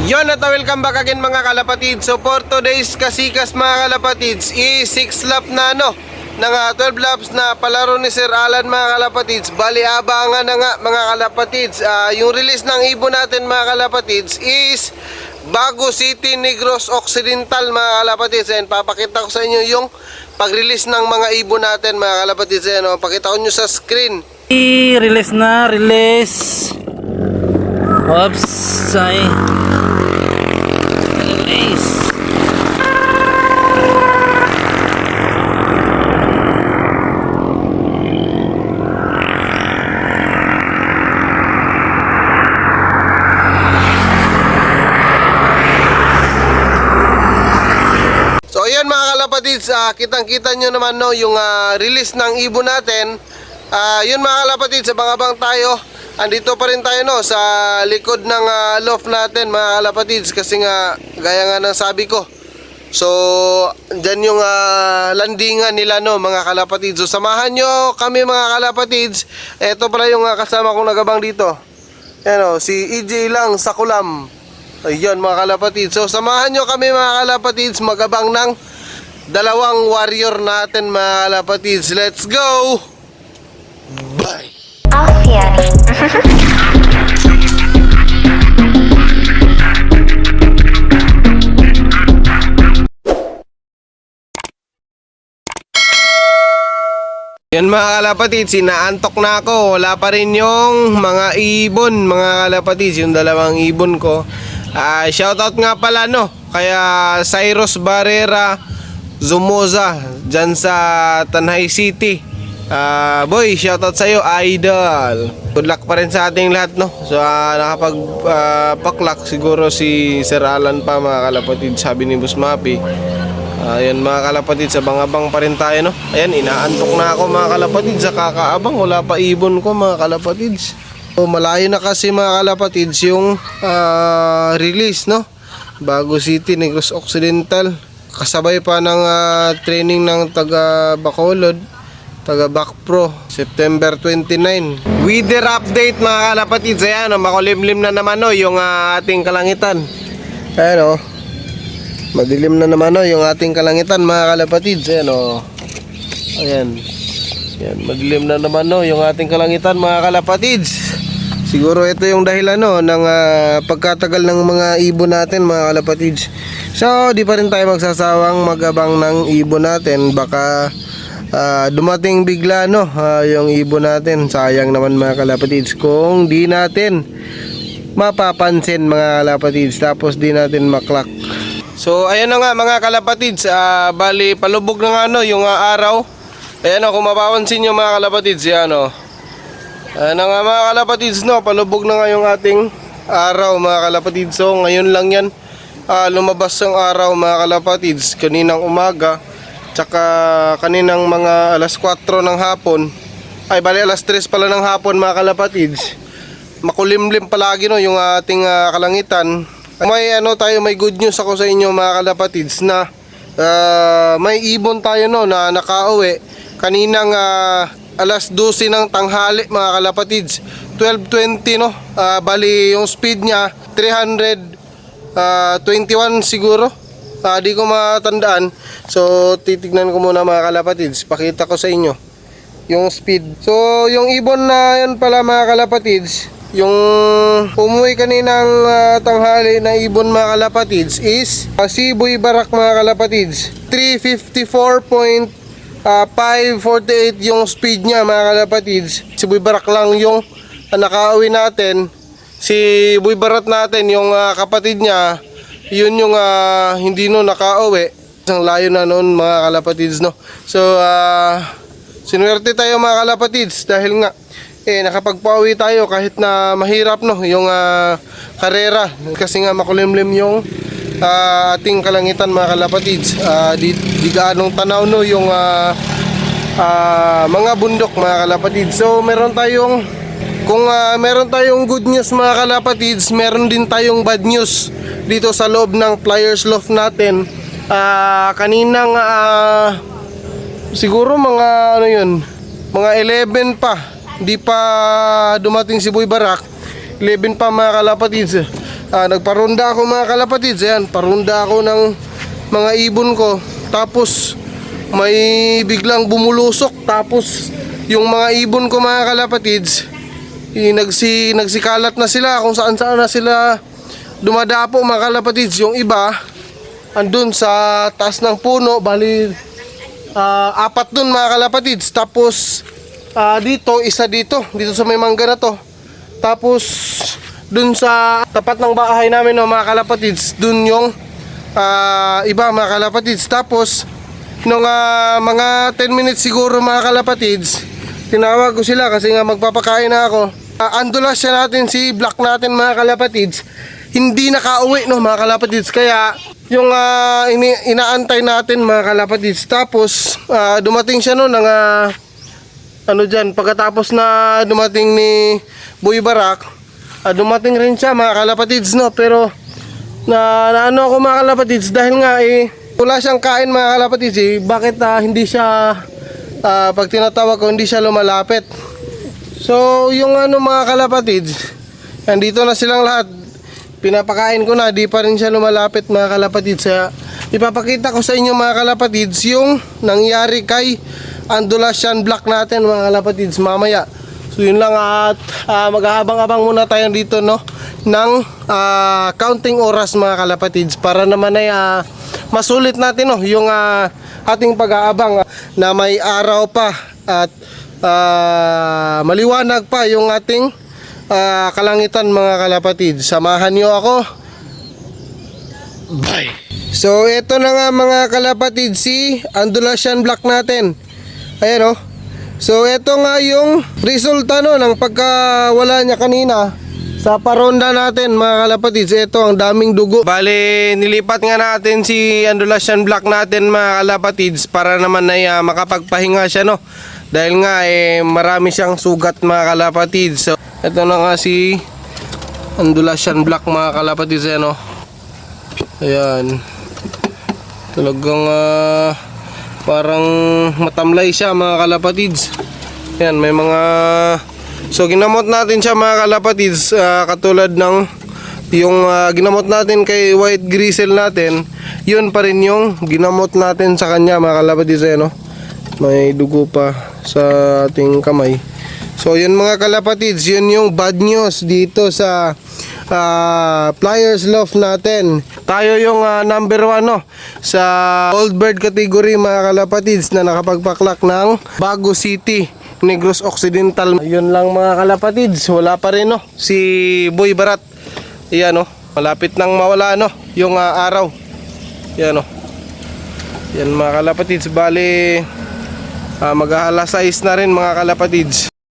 Yon at welcome back again mga kalapatids. So for today's kasikas mga kalapatids is 6 lap na ng 12 laps na palaro ni Sir Alan mga kalapatids. Bali abangan na nga mga kalapatids. Yung release ng ibon natin mga kalapatids is Bago City, Negros Occidental mga kalapatids. And papakita ko sa inyo yung pag-release ng mga ibon natin mga kalapatids. Ayan, pakita ko nyo sa screen. Release na, release. Oops, ay. Release. So ayan mga kalapatids, kitang-kita nyo naman yung release ng ibon natin. Yun mga kalapatids, abang-abang tayo. Andito pa rin tayo sa likod ng loft natin mga kalapatids. Kasi nga, gaya nga ng sabi ko. So, dyan yung landingan nila mga kalapatids. So, samahan nyo kami mga kalapatids. Ito pala yung kasama kong nagabang dito. Ayan si EJ lang sa kulam. Ayun mga kalapatids. So, samahan nyo kami mga kalapatids magabang ng dalawang warrior natin mga kalapatids. Let's go! Bye! Yan mga kalapatids, sinaantok na ako. Wala pa rin yung mga ibon mga kalapatids, yung dalawang ibon ko. Shoutout nga pala kaya Cyrus Barrera Zumoza dyan sa Tanay City. Boy, shoutout sa'yo, idol. Good luck pa rin sa ating lahat So nakapagpaklak siguro si Sir Alan pa mga kalapatid, sabi ni Boss Mapi. Ayan mga kalapatid, abang-abang pa rin tayo Ayan, inaantok na ako mga kalapatid sa kakaabang. Wala pa ibon ko mga kalapatid. So, malayo na kasi mga kalapatid yung release Bago City, Negros Occidental. Kasabay pa ng training ng taga Bacolod, taga Bac Pro, September 29. Weather update mga kalapatids. Ayan makulimlim na naman yung ating kalangitan. Ayan madilim na naman yung ating kalangitan mga kalapatids. Ayan ayan. Ayan, madilim na naman yung ating kalangitan mga kalapatids. Siguro ito yung dahilan ng pagkatagal ng mga ibon natin mga kalapatids. So di pa rin tayo magsasawang magabang ng ibon natin. Baka dumating bigla yung ibon natin. Sayang naman mga kalapatids kung di natin mapapansin mga kalapatids, tapos di natin maklak. So ayan na nga mga kalapatids, bali palubog na nga yung araw. Ayan kung mapapansin nyo mga kalapatids, yan ayan na nga mga kalapatids palubog na nga yung ating araw mga kalapatids. So ngayon lang yan lumabas ang araw mga kalapatids, kaninang umaga. Tsaka kaninang mga alas 4 ng hapon, ay bali alas 3 pala ng hapon mga kalapatids. Makulimlim palagi yung ating kalangitan. May may good news ako sa inyo mga kalapatids na may ibon tayo na nakauwi kaninang alas 12 ng tanghali mga kalapatids. 12:20 bali yung speed niya 321 siguro. Di ko matandaan. So titignan ko muna mga kalapatids. Pakita ko sa inyo yung speed. So yung ibon na yun pala mga kalapatids, yung umuwi kaninang tanghali na ibon mga kalapatids is si Boy Barak mga kalapatids. 354.548 yung speed niya mga kalapatids. Si Boy Barak lang yung nakauwi natin. Si Boy Barat natin, yung kapatid niya, yun yung hindi nakauwi. Isang layo na noon mga kalapatids So sinuwerte tayo mga kalapatids dahil nga nakapagpauwi tayo kahit na mahirap yung karera, kasi nga makulimlim yung ating kalangitan mga kalapatids. Di gaanong tanaw yung mga bundok mga kalapatids. So meron tayong meron tayong good news mga kalapatids, meron din tayong bad news dito sa loob ng Flyers Loft natin. Kaninang siguro mga mga 11 pa, di pa dumating si Boy Barak. 11 pa mga kalapatids. nagparunda ako mga kalapatids. Ayan, parunda ako ng mga ibon ko. Tapos may biglang bumulusok. Tapos yung mga ibon ko mga kalapatids, nagsikalat na sila kung saan saan na sila dumadapo mga kalapatids. Yung iba andun sa taas ng puno, bali 4 dun mga kalapatids. Tapos dito, isa dito sa may mangga na to. Tapos dun sa tapat ng bahay namin no, mga kalapatids, dun yung iba mga kalapatids. Tapos nung mga 10 minutes siguro mga kalapatids, tinawag ko sila kasi nga magpapakain na ako. Andulas siya natin, si Black natin mga kalapatids, hindi nakauwi no mga kalapatids. Kaya yung inaantay natin mga kalapatids. Tapos dumating siya no ng pagkatapos na dumating ni Boy Barak, dumating rin siya mga kalapatids no. Pero naano ako mga kalapatids dahil nga wala siyang kain mga kalapatids bakit hindi siya pag tinatawag ko hindi siya lumalapit. So yung mga kalapatids, nandito na silang lahat, pinapakain ko na, di pa rin siya lumalapit mga kalapatids. Ipapakita ko sa inyo mga kalapatids yung nangyari kay Andalusian Black natin mga kalapatids mamaya. So yun lang at maghahabang-habang muna tayo dito no ng counting oras mga kalapatids para naman ay masulit natin no yung ating pag-aabang na may araw pa at maliwanag pa yung ating kalangitan mga kalapatids. Samahan nyo ako. Bye. So ito na nga mga kalapatids si Andalusian Black natin. Ayan o. So ito nga yung resulta no ng pagkawala niya kanina sa paronda natin mga kalapatids. Ito ang daming dugo. Bale nilipat nga natin si Andalusian Black natin mga kalapatids para naman ay makapagpahinga siya no. Dahil nga marami siyang sugat mga kalapatids. So ito na nga si Andalusian Black mga kalapatids. Ayan o. Ayan. Talagang parang matamlay siya mga kalapatids. Yan, may mga so ginamot natin siya mga kalapatids, katulad ng yung ginamot natin kay white gristle natin, yun pa rin yung ginamot natin sa kanya mga kalapatids. No? May dugo pa sa ating kamay. So yun mga kalapatids, yun yung bad news dito sa Flyers Loft natin. Tayo yung number 1 no sa old bird category mga kalapatids na nakapagpaklak ng Bago City, Negros Occidental. Yun lang mga kalapatids, wala pa rin no si Boy Barat. Ayan no, malapit nang mawala no yung araw. Ayan no. Yan mga kalapatids, bali mag-alas 6 na rin mga kalapatids.